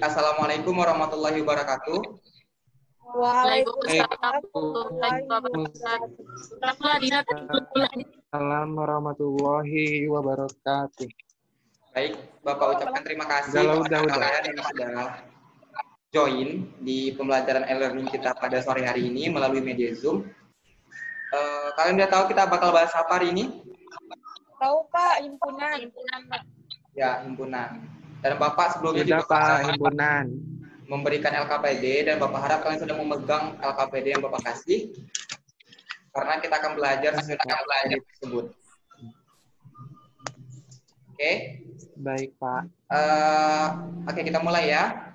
Assalamualaikum warahmatullahi wabarakatuh. Waalaikumsalam warahmatullahi wabarakatuh. Baik, Bapak ucapkan terima kasih kepada kalian yang sudah join di pembelajaran e-learning kita pada sore hari ini melalui media Zoom. Kalian udah tahu kita bakal bahas apa hari ini? Tahu Pak, himpunan. Ya, himpunan. Dan Bapak sebelumnya juga himpunan memberikan LKPD dan Bapak harap kalian sudah memegang LKPD yang Bapak kasih karena kita akan belajar sesuai dengan LKPD tersebut. Oke. Baik, Pak. Oke, kita mulai ya.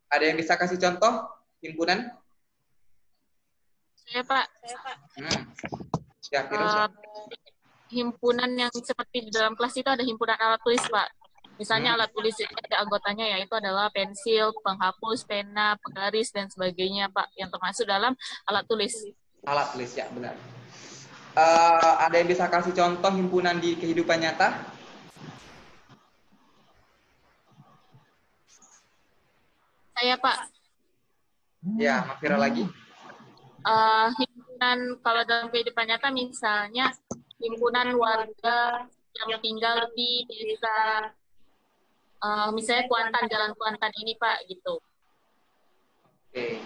Ada yang bisa kasih contoh himpunan? Saya, Pak. Ya, himpunan yang seperti di dalam kelas itu ada himpunan alat tulis, Pak. Misalnya alat tulis itu ada anggotanya, yaitu adalah pensil, penghapus, pena, penggaris, dan sebagainya, Pak, yang termasuk dalam alat tulis. Alat tulis, ya, benar. Ada yang bisa kasih contoh himpunan di kehidupan nyata? Saya, Pak. Ya, Mafira lagi. Himpunan kalau dalam kehidupan nyata misalnya himpunan warga yang tinggal di desa, misalnya Kuantan, Jalan Kuantan ini, Pak, gitu. Oke.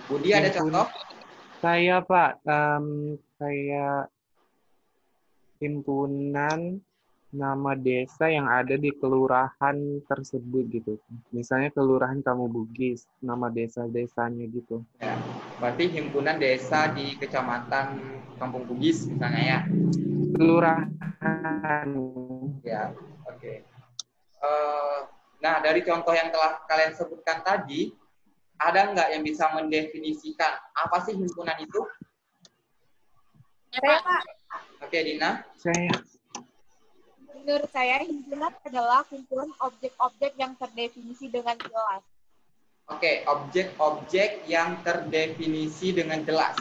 Budi ada contoh? Saya, Pak, kayak himpunan nama desa yang ada di kelurahan tersebut gitu. Misalnya kelurahan Kamu Bugis, nama desa-desanya gitu. Ya, berarti himpunan desa di kecamatan Kampung Bugis misalnya ya. Kelurahan. Ya, oke. Nah, dari contoh yang telah kalian sebutkan tadi, ada nggak yang bisa mendefinisikan apa sih himpunan itu? Saya, Pak. Oke, Dina. Menurut saya, himpunan adalah kumpulan objek-objek yang terdefinisi dengan jelas. Oke, objek-objek yang terdefinisi dengan jelas.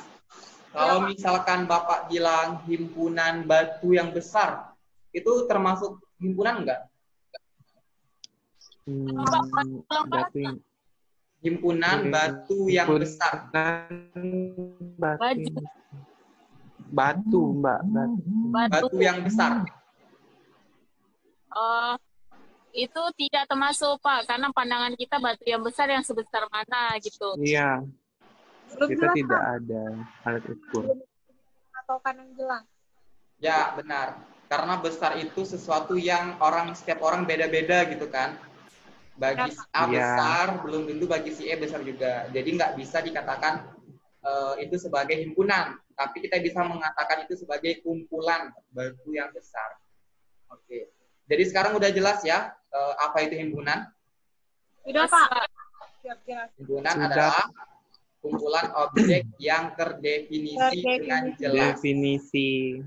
Kalau misalkan Bapak bilang himpunan batu yang besar, itu termasuk himpunan enggak? Himpunan batu yang besar. Batu, Mbak. Batu yang besar. Itu tidak termasuk, Pak, karena pandangan kita batu yang besar yang sebesar mana gitu. Iya. Kita tidak ada alat ukur. Atau kanan jelas. Ya, benar. Karena besar itu sesuatu yang setiap orang beda-beda gitu kan. Bagi si A besar, belum tentu bagi si E besar juga. Jadi nggak bisa dikatakan itu sebagai himpunan. Tapi kita bisa mengatakan itu sebagai kumpulan batu yang besar. Oke. Jadi sekarang udah jelas ya apa itu himpunan? Sudah, Pak. Himpunan adalah kumpulan objek yang terdefinisi dengan jelas. Definisi.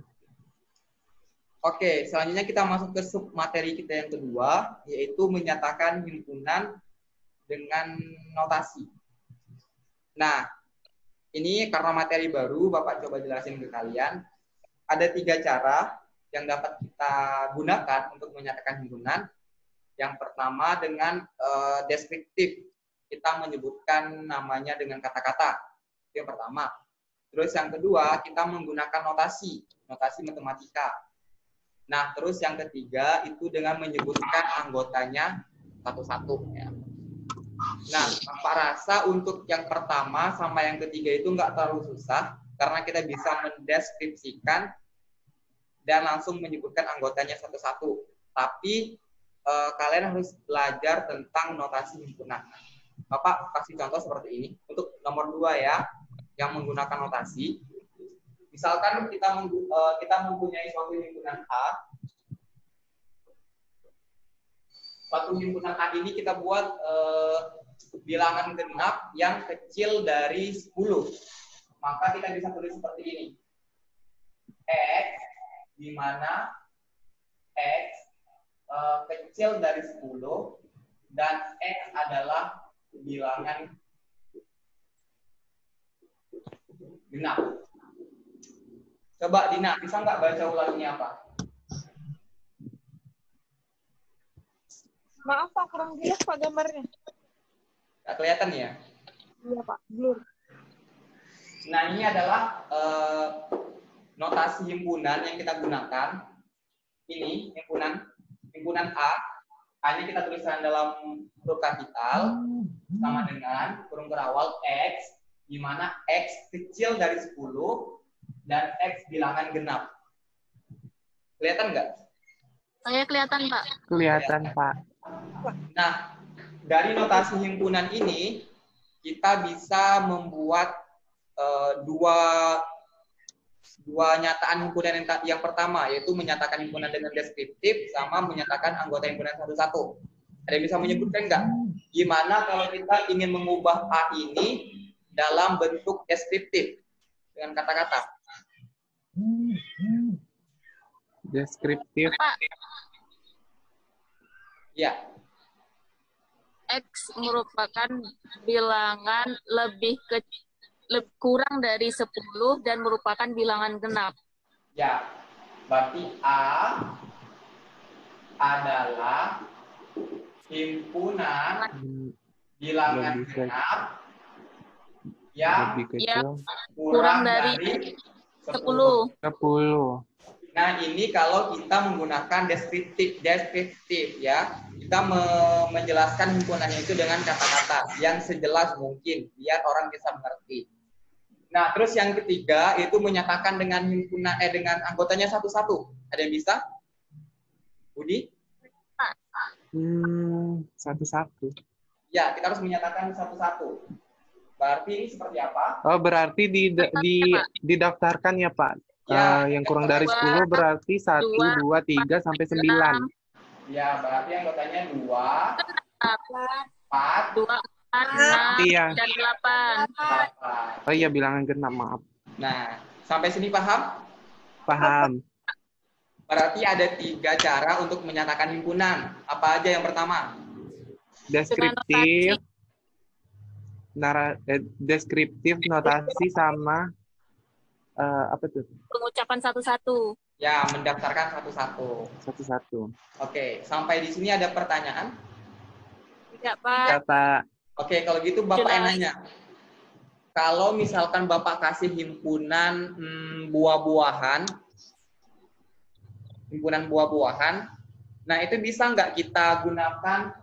Oke, selanjutnya kita masuk ke sub materi kita yang kedua, yaitu menyatakan himpunan dengan notasi. Nah, ini karena materi baru, Bapak coba jelasin ke kalian. Ada 3 cara yang dapat kita gunakan untuk menyatakan himpunan. Yang pertama dengan deskriptif. Kita menyebutkan namanya dengan kata-kata. Itu yang pertama. Terus yang kedua, kita menggunakan notasi matematika. Nah, terus yang ketiga itu dengan menyebutkan anggotanya satu-satu. Ya. Nah, Bapak rasa untuk yang pertama sama yang ketiga itu nggak terlalu susah, karena kita bisa mendeskripsikan dan langsung menyebutkan anggotanya satu-satu. Tapi kalian harus belajar tentang notasi himpunan. Bapak kasih contoh seperti ini. Untuk nomor 2 ya, yang menggunakan notasi. Misalkan kita mempunyai suatu himpunan A. Suatu himpunan A ini kita buat bilangan genap yang kecil dari 10. Maka kita bisa tulis seperti ini. X, di mana X kecil dari 10 dan X adalah bilangan genap. Coba Dina, bisa nggak baca ulangnya apa? Maaf Pak, kurang jelas Pak gambarnya. Nggak kelihatan ya? Iya Pak, blur. Nah, ini adalah notasi himpunan yang kita gunakan. Ini himpunan A. A-nya kita tuliskan dalam huruf kapital sama dengan kurung berawal X, di mana X kecil dari 10 dan X bilangan genap. Kelihatan nggak? Saya kelihatan, Pak. Kelihatan, Pak. Nah, dari notasi himpunan ini, kita bisa membuat dua nyataan himpunan yang pertama, yaitu menyatakan himpunan dengan deskriptif sama menyatakan anggota himpunan satu-satu. Ada yang bisa menyebutkan nggak? Gimana kalau kita ingin mengubah A ini dalam bentuk deskriptif dengan kata-kata? Deskriptif. Pak, Ya, X merupakan bilangan kurang dari 10 dan merupakan bilangan genap. ya. Berarti A adalah himpunan bilangan Lebih genap yang lebih kecil. kurang dari 10. 10. Nah, ini kalau kita menggunakan deskriptif ya. Kita menjelaskan himpunannya itu dengan kata-kata yang sejelas mungkin biar orang bisa mengerti. Nah, terus yang ketiga itu menyatakan dengan dengan anggotanya satu-satu. Ada yang bisa? Budi? Satu-satu. Ya, kita harus menyatakan satu-satu. Berarti ini seperti apa? Oh, berarti didaftarkan ya, Pak? Ya, yang kurang dari 10 berarti 1, 2, 3, sampai 9. Ya, berarti anggotanya 2, 4, 2, 4, 6, Iya. dan 8. 8. Oh iya, bilangan genap, maaf. Nah, sampai sini paham? Paham. Berarti ada 3 cara untuk menyatakan himpunan. Apa aja yang pertama? Deskriptif, deskriptif, notasi, sama apa tuh? Pengucapan satu-satu. Ya, mendaftarkan satu-satu. Satu-satu. Oke, sampai di sini ada pertanyaan? Tidak, Pak. Ya, Pak. Oke, kalau gitu Bapak yang Jelas. nanya. Kalau misalkan Bapak kasih himpunan buah-buahan, nah itu bisa nggak kita gunakan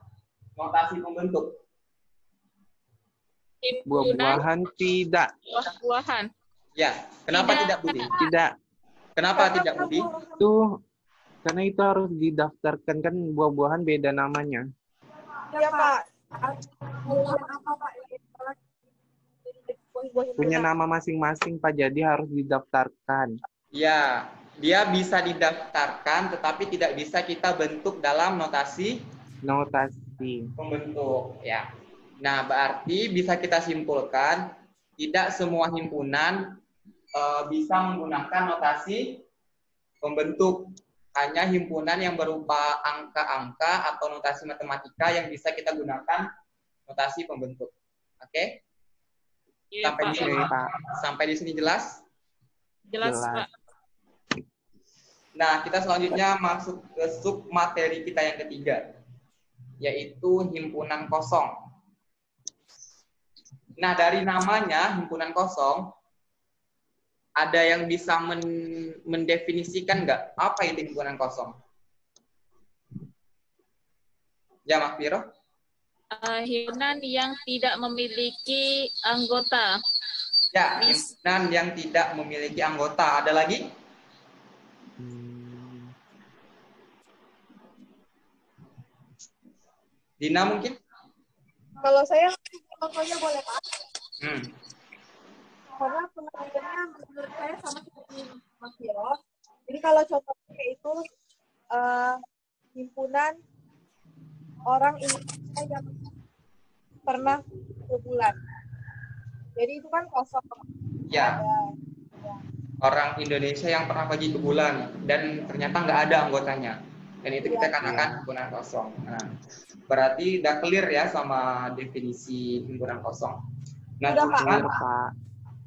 notasi pembentuk? Himpunan Buah-buahan tidak. buah-buahan. Ya, kenapa Tidak. tidak Budi? Tidak. Kenapa tidak Budi? Tuh, karena itu harus didaftarkan, kan buah-buahan beda namanya. Iya Pak. Punya nama masing-masing, Pak, jadi harus didaftarkan. Ya, dia bisa didaftarkan, tetapi tidak bisa kita bentuk dalam notasi Notasi. pembentuk. Ya. Nah, berarti bisa kita simpulkan, tidak semua himpunan bisa menggunakan notasi pembentuk. Hanya himpunan yang berupa angka-angka atau notasi matematika yang bisa kita gunakan notasi pembentuk. Oke? Iya, Sampai di Pak. sini, Pak. sampai di sini jelas? Jelas, Jelas. Pak. Nah, kita selanjutnya masuk ke sub materi kita yang ketiga, yaitu himpunan kosong. Nah, dari namanya himpunan kosong, ada yang bisa mendefinisikan nggak apa itu himpunan kosong? Ya, Mas Piro? Himpunan yang tidak memiliki anggota. Ya, himpunan yang tidak memiliki anggota. Ada lagi? Dina mungkin? Kalau saya contohnya boleh Pak. Karena pengertiannya menurut saya sama seperti Mas Viro. Jadi kalau contohnya itu himpunan orang Indonesia yang pernah ke bulan. Jadi itu kan kosong. Ya. Orang Indonesia yang pernah pergi ke bulan dan ternyata nggak ada anggotanya. Dan itu kita katakan himpunan kosong. Nah, berarti udah clear ya sama definisi himpunan kosong. Nah, Udah, Pak. cuman Pak.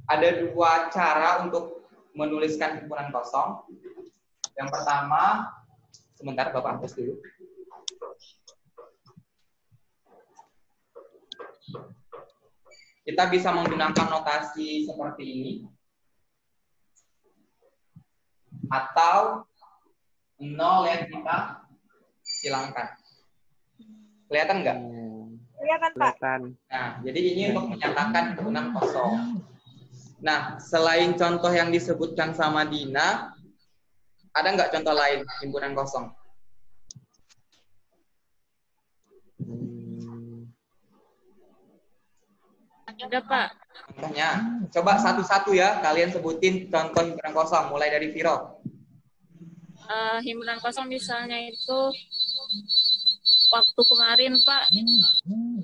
ada 2 cara untuk menuliskan himpunan kosong. Yang pertama, sebentar Bapak hapus dulu. Kita bisa menggunakan notasi seperti ini. Atau 0 yang kita hilangkan. Kelihatan nggak? Kelihatan, Pak. Kelihatan. Nah, jadi ini untuk menyatakan himpunan kosong. Nah, selain contoh yang disebutkan sama Dina, ada nggak contoh lain himpunan kosong? Ada, Pak. Contohnya, coba satu-satu ya, kalian sebutin contoh himpunan kosong, mulai dari Viro. Himpunan kosong misalnya itu waktu kemarin, Pak,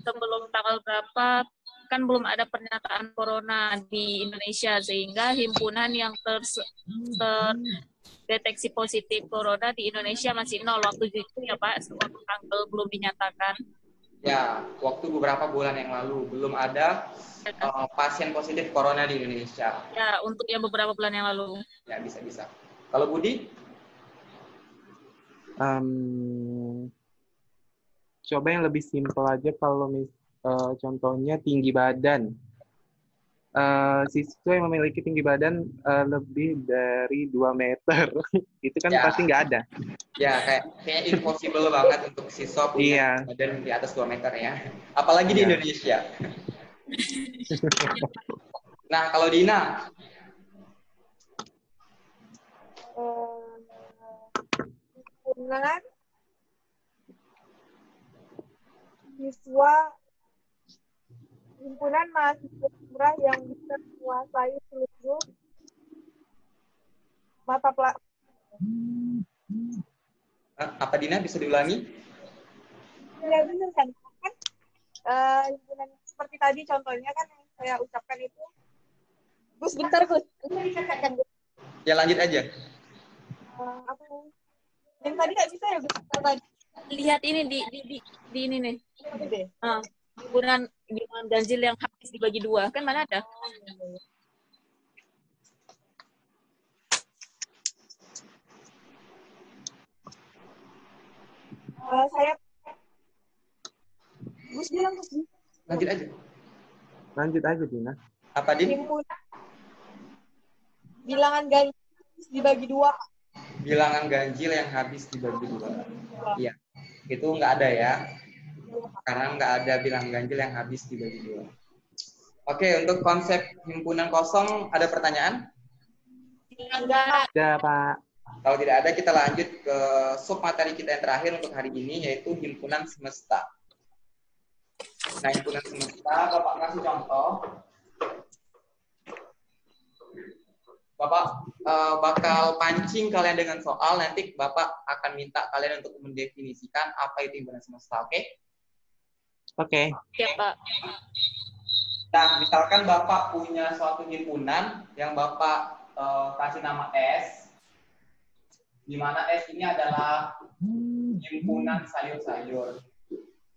sebelum tanggal berapa, kan belum ada pernyataan corona di Indonesia, sehingga himpunan yang terdeteksi positif corona di Indonesia masih 0 waktu itu ya, Pak, waktu tanggal belum dinyatakan. Ya, waktu beberapa bulan yang lalu belum ada pasien positif corona di Indonesia. Ya, untuk yang beberapa bulan yang lalu. Ya, bisa-bisa. Kalau Budi? Coba yang lebih simpel aja kalau contohnya tinggi badan. Siswa yang memiliki tinggi badan lebih dari 2 meter. Itu kan Ya. pasti nggak ada. Ya, kayak impossible banget untuk siswa punya badan di atas 2 meter ya. Apalagi di Indonesia. Nah, kalau Dina? Himpunan siswa, himpunan mahasiswa murah yang bisa menguasai seluruh mata pelajaran. Apa Dina bisa diulangi? Ya benar kan? Himpunan seperti tadi contohnya kan yang saya ucapkan itu. Gus, bentar Gus. Bisa dicatatkan Gus. Ya lanjut aja. Apa yang tadi nggak bisa ya Gus? Tadi. Lihat ini di ini nih. Himpunan ganjil yang habis dibagi 2 kan mana ada? Saya Gus bilang Gus. Lanjut aja. Lanjut aja, Dina. Apa Din? Himpunan bilangan ganjil dibagi 2. Bilangan ganjil yang habis dibagi 2. Iya. Itu nggak ada ya. Karena nggak ada bilangan ganjil yang habis dibagi 2. Oke, untuk konsep himpunan kosong ada pertanyaan? Enggak. Ada, Pak. Kalau tidak ada, kita lanjut ke sub materi kita yang terakhir untuk hari ini, yaitu himpunan semesta. Nah, himpunan semesta, Bapak kasih contoh. Bapak bakal pancing kalian dengan soal, nanti Bapak akan minta kalian untuk mendefinisikan apa itu himpunan semesta, oke? Oke. Ya, Pak. Nah, misalkan Bapak punya suatu himpunan yang Bapak kasih nama S, di mana S ini adalah himpunan sayur-sayur,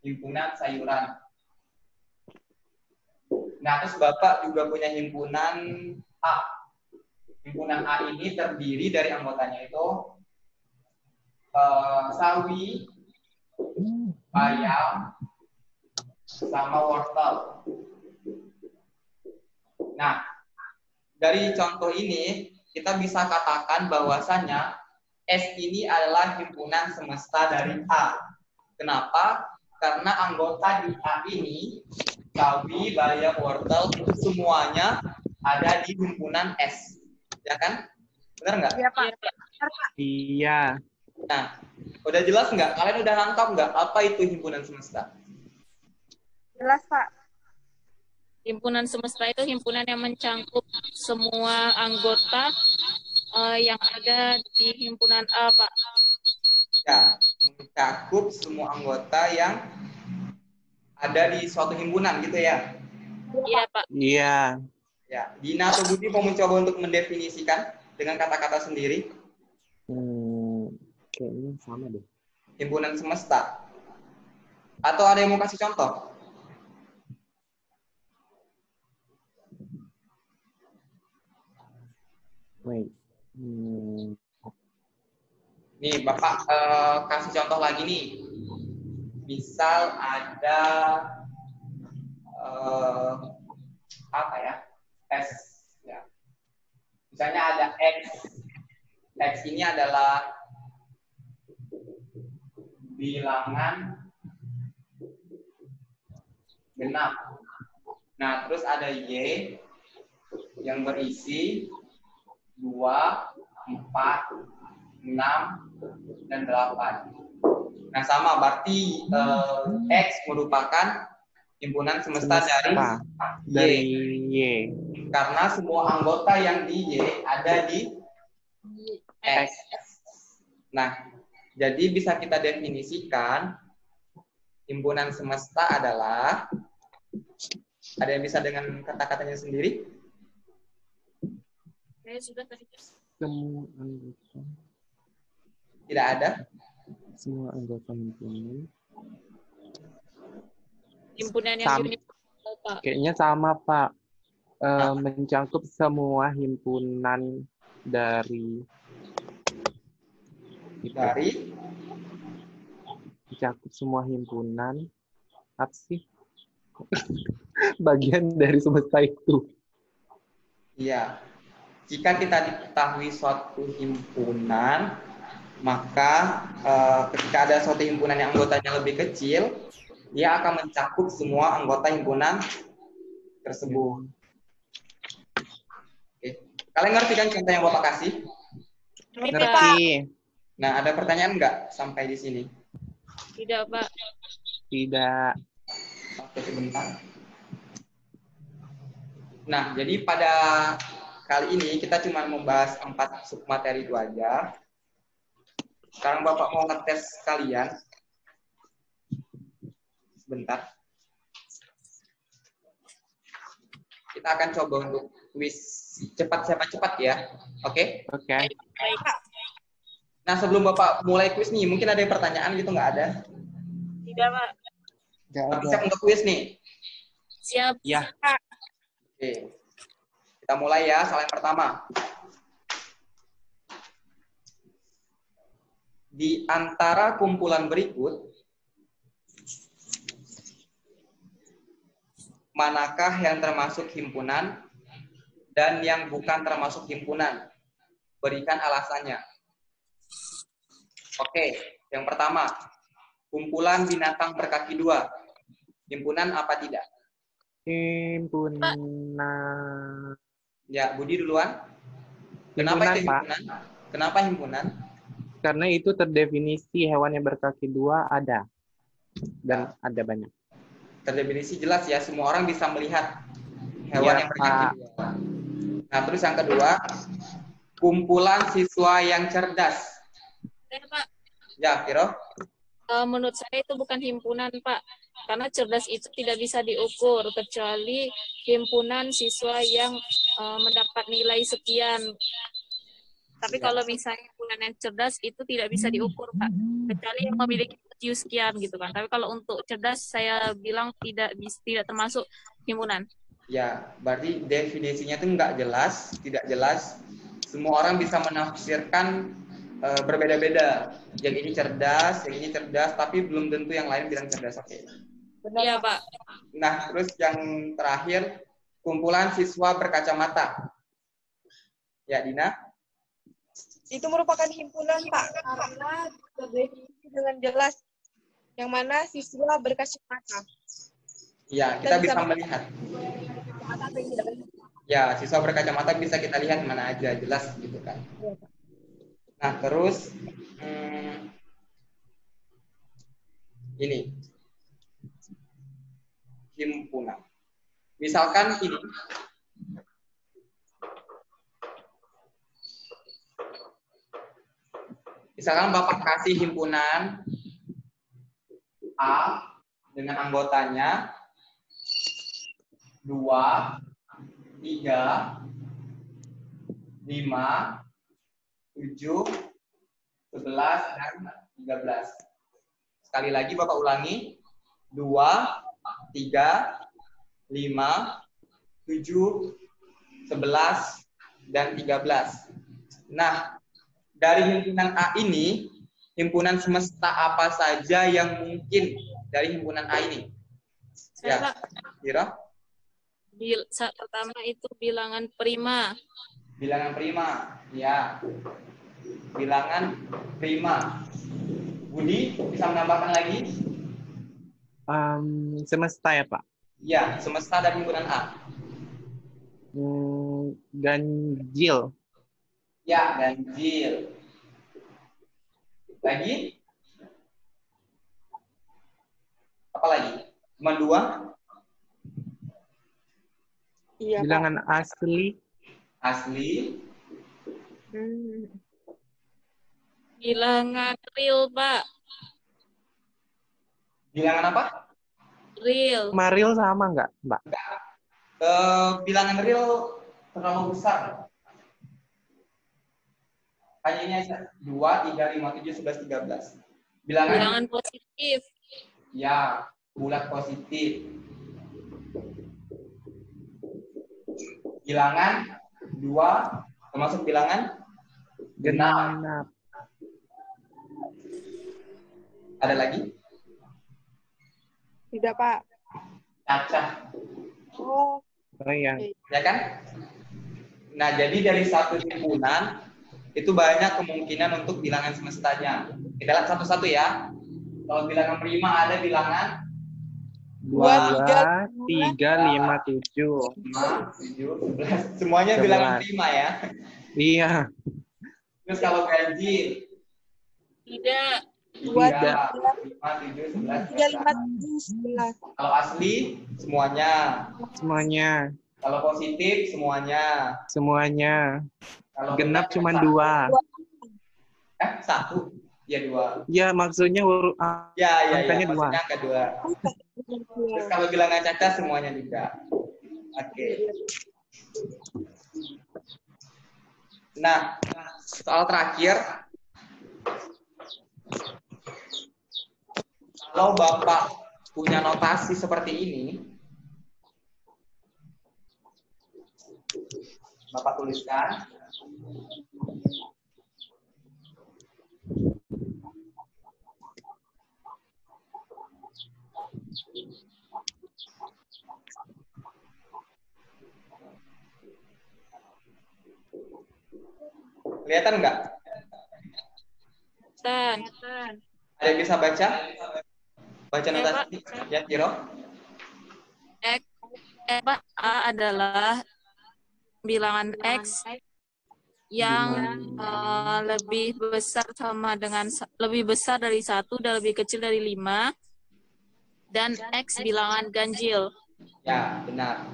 himpunan sayuran. Nah, terus Bapak juga punya himpunan A. Himpunan A ini terdiri dari anggotanya itu sawi, bayam, sama wortel. Nah, dari contoh ini kita bisa katakan bahwasannya S ini adalah himpunan semesta dari A. Kenapa? Karena anggota di A ini, sawi, bayam, wortel, itu semuanya ada di himpunan S. Ya kan? Benar nggak? Iya, Pak. Iya. Nah, udah jelas nggak? Kalian udah nangkap nggak apa itu himpunan semesta? Jelas, Pak. Himpunan semesta itu himpunan yang mencangkup semua anggota yang ada di himpunan A, Pak. Ya, mencakup semua anggota yang ada di suatu himpunan gitu ya. Iya, Pak. Iya. Ya, Dina atau Budi mau mencoba untuk mendefinisikan dengan kata-kata sendiri Kayaknya sama deh. himpunan semesta. Atau ada yang mau kasih contoh? Wait. Nih, Bapak kasih contoh lagi nih. Misal ada apa ya? S ya. Misalnya ada X. X ini adalah bilangan genap. Nah, terus ada Y yang berisi 2, 4, 6, dan 8. Nah, sama berarti X merupakan himpunan semesta dari Y. Karena semua anggota yang di Y ada di X. Nah, jadi bisa kita definisikan himpunan semesta adalah, ada yang bisa dengan kata-katanya sendiri? Saya sudah tadi. Semua anggota. Tidak ada? Semua anggota himpunan. Himpunan yang universal, Pak. Kayaknya sama, Pak. Mencakup semua himpunan dari mencakup semua himpunan apa sih? Bagian dari semesta itu. Iya. Jika kita diketahui suatu himpunan, maka ketika ada suatu himpunan yang anggotanya lebih kecil, dia akan mencakup semua anggota himpunan tersebut. Oke. Kalian ngerti kan contoh yang Bapak kasih? Ngerti. Nah, ada pertanyaan nggak sampai di sini? Tidak, Pak. Tidak. Oke, sebentar. Nah, jadi pada kali ini kita cuma membahas 4 submateri itu aja. Sekarang Bapak mau ngetes kalian. Sebentar. Kita akan coba untuk kuis cepat siapa cepat ya. Oke? Oke. Baik. Nah, sebelum Bapak mulai kuis nih, mungkin ada pertanyaan gitu nggak ada? Tidak, Pak. Tapi siap untuk kuis nih. Siap. Ya. Oke. Kita mulai ya, soal yang pertama. Di antara kumpulan berikut, manakah yang termasuk himpunan dan yang bukan termasuk himpunan? Berikan alasannya. Oke, yang pertama, kumpulan binatang berkaki 2. Himpunan apa tidak? Himpunan. Ya, Budi duluan. Kenapa itu Himpunan, Pak. himpunan? Kenapa himpunan? Karena itu terdefinisi hewan yang berkaki 2 ada. Dan ada banyak. Terdefinisi jelas ya, semua orang bisa melihat hewan Ya, yang berkaki Pak. 2. Nah, terus yang kedua, kumpulan siswa yang cerdas. Pak. Ya, Viro. Menurut saya itu bukan himpunan, Pak. Karena cerdas itu tidak bisa diukur, kecuali himpunan siswa yang mendapat nilai sekian. Tapi kalau misalnya himpunan yang cerdas itu tidak bisa diukur, Pak. Kecuali yang memiliki IQ sekian gitu kan. Tapi kalau untuk cerdas saya bilang tidak termasuk himpunan. Ya, berarti definisinya itu nggak jelas, tidak jelas. Semua orang bisa menafsirkan berbeda-beda. Yang ini cerdas, tapi belum tentu yang lain bilang cerdas. Oke. Iya, Pak. Nah, terus yang terakhir, kumpulan siswa berkacamata. Ya, Dina. Itu merupakan himpunan, Pak, karena terdefinisi dengan jelas yang mana siswa berkacamata. Ya, kita bisa melihat. Ya, siswa berkacamata bisa kita lihat mana aja, jelas gitu kan. Nah, terus ini himpunan. Misalkan ini. Misalkan Bapak kasih himpunan A dengan anggotanya 2, 3, 5, 7, 11, dan 13. Sekali lagi Bapak ulangi. 2, 3, 5, 7, 11, dan 13. Nah, dari himpunan A ini, himpunan semesta apa saja yang mungkin dari himpunan A ini? Ya, Kira? Pertama itu bilangan prima. Bilangan prima. Ya. Bilangan prima. Budi, bisa menambahkan lagi? Semesta ya, Pak. Ya, semesta dan himpunan A. Ganjil. Ya, ganjil. Lagi? Apa lagi? Cuma 2? Iya, Pak. Bilangan asli. Asli. Bilangan real, Pak. Bilangan apa? Real. Maril sama nggak, Mbak? Bilangan real terlalu besar. Hanya ini aja. 2, 3, 5, 7, 11, 13. Bilangan positif. Ya, bulat positif. Bilangan 2, termasuk bilangan genap. Ada lagi? Tidak, Pak. Cacah. Oh, Oh iya. Ya kan? Nah, jadi dari satu himpunan itu banyak kemungkinan untuk bilangan semestanya. Kita lihat satu-satu ya. Kalau bilangan prima ada bilangan 2, 3, 5, 7. 5, 7, 11. Semuanya 11. bilangan prima ya. Iya. Terus kalau ganjil Tidak. 2, 3, 5, 7, 11. 3, 5, 7, 11. Kalau asli semuanya. Semuanya. Kalau positif semuanya. Semuanya. Kalau Genap cuma satu. 2. 1. Ya 2. Ya, maksudnya Ya, angkanya 2. maksudnya angka 2. Terus kalau bilangan cacat semuanya juga. Oke. Nah, soal terakhir. Kalau Bapak punya notasi seperti ini, Bapak tuliskan. Kelihatan nggak? Ada yang bisa baca? Baca notasi? Ya, Ciro. Pak, A adalah bilangan X yang lebih besar lebih besar dari 1 dan lebih kecil dari 5, dan X bilangan ganjil. Ya, benar.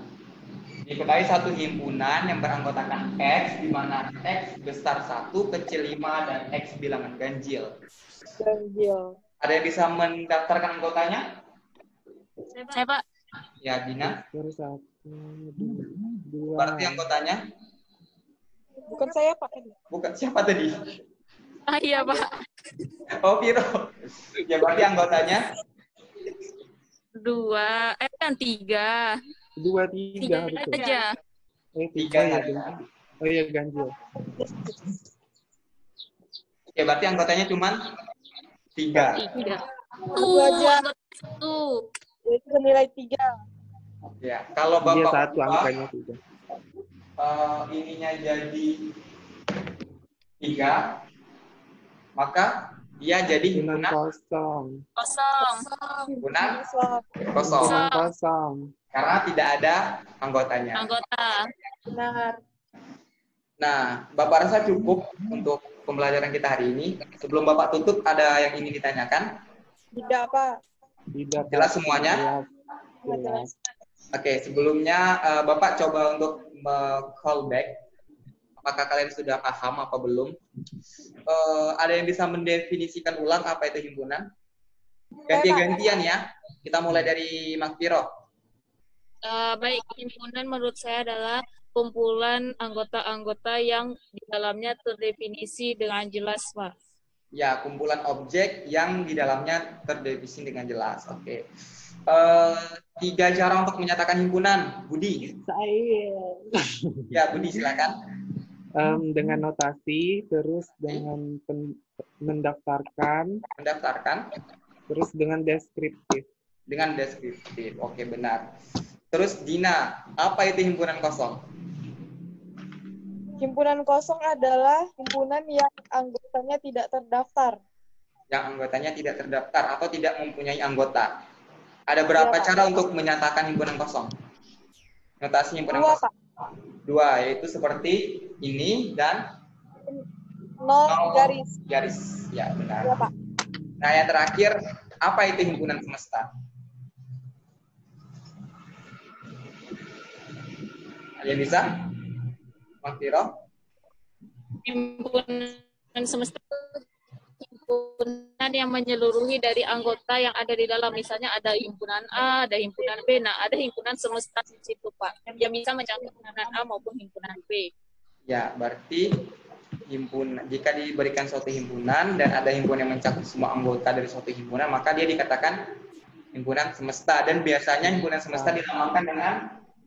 Diketahui satu himpunan yang beranggotakan X, di mana X besar 1, kecil 5, dan X bilangan ganjil. Ganjil. Ada yang bisa mendaftarkan anggotanya? Saya, Pak. Ya, Dina. 1, 2. Berarti anggotanya? Bukan saya, Pak. Bukan, siapa tadi? Iya, Pak. Oh, Viro. Ya, berarti anggotanya? 3. 2, 3. Betul. Aja. 3 ya. ya. Oh iya, ganjil. Ya, berarti anggotanya cuma 3. 3. Satu aja. Tuh. Itu senilai 3. Ya, kalau Iya, Bapak 1 angkanya 3. ininya jadi 3, maka dia jadi Himpunan himpunan kosong. himpunan Himpunan kosong kosong. karena tidak ada anggotanya. Anggota. Benar. Nah, Bapak rasa cukup untuk pembelajaran kita hari ini. Sebelum Bapak tutup, ada yang ingin ditanyakan? Tidak, Pak. Tidak. Jelas semuanya? Jelas. Oke, sebelumnya Bapak coba untuk call back. Apakah kalian sudah paham apa belum? Ada yang bisa mendefinisikan ulang apa itu himpunan? Ganti-gantian ya. Kita mulai dari Mas Piro. Baik, himpunan menurut saya adalah kumpulan anggota-anggota yang di dalamnya terdefinisi dengan jelas, Pak. Ya, kumpulan objek yang di dalamnya terdefinisi dengan jelas. Oke. 3 cara untuk menyatakan himpunan. Budi. Ya, Budi silakan. Dengan notasi, terus dengan mendaftarkan, Mendaftarkan terus dengan deskriptif. dengan deskriptif. Oke, benar. Terus Dina, apa itu himpunan kosong? Himpunan kosong adalah himpunan yang anggotanya tidak terdaftar. Yang anggotanya tidak terdaftar atau tidak mempunyai anggota. Ada berapa cara untuk menyatakan himpunan kosong? Notasi himpunan Dua, kosong. Pak. Dua, yaitu seperti ini dan Nol garis. garis. Ya, benar. Iya, Pak. Nah, yang terakhir, apa itu himpunan semesta? Ada yang bisa? Bang Tiro? Himpunan semesta himpunan yang menyeluruhi dari anggota yang ada di dalam. Misalnya ada himpunan A, ada himpunan B. Nah, ada himpunan semesta di situ, Pak. Yang bisa mencakup himpunan A maupun himpunan B. Ya, berarti jika diberikan suatu himpunan dan ada himpunan yang mencakup semua anggota dari suatu himpunan, maka dia dikatakan himpunan semesta. Dan biasanya himpunan semesta dinamakan dengan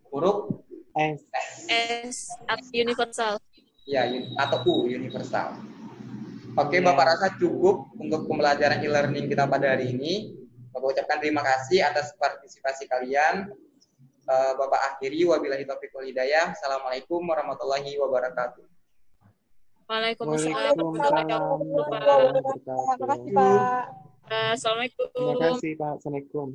huruf S atau universal. Ya, atau U, universal. Oke, Bapak rasa cukup untuk pembelajaran e-learning kita pada hari ini. Bapak ucapkan terima kasih atas partisipasi kalian. Bapak akhiri, wabillahi taufiq wal hidayah. Assalamualaikum warahmatullahi wabarakatuh. Waalaikumsalam warahmatullahi wabarakatuh. Terima kasih, Pak. Assalamualaikum. Terima kasih Pak. Assalamualaikum.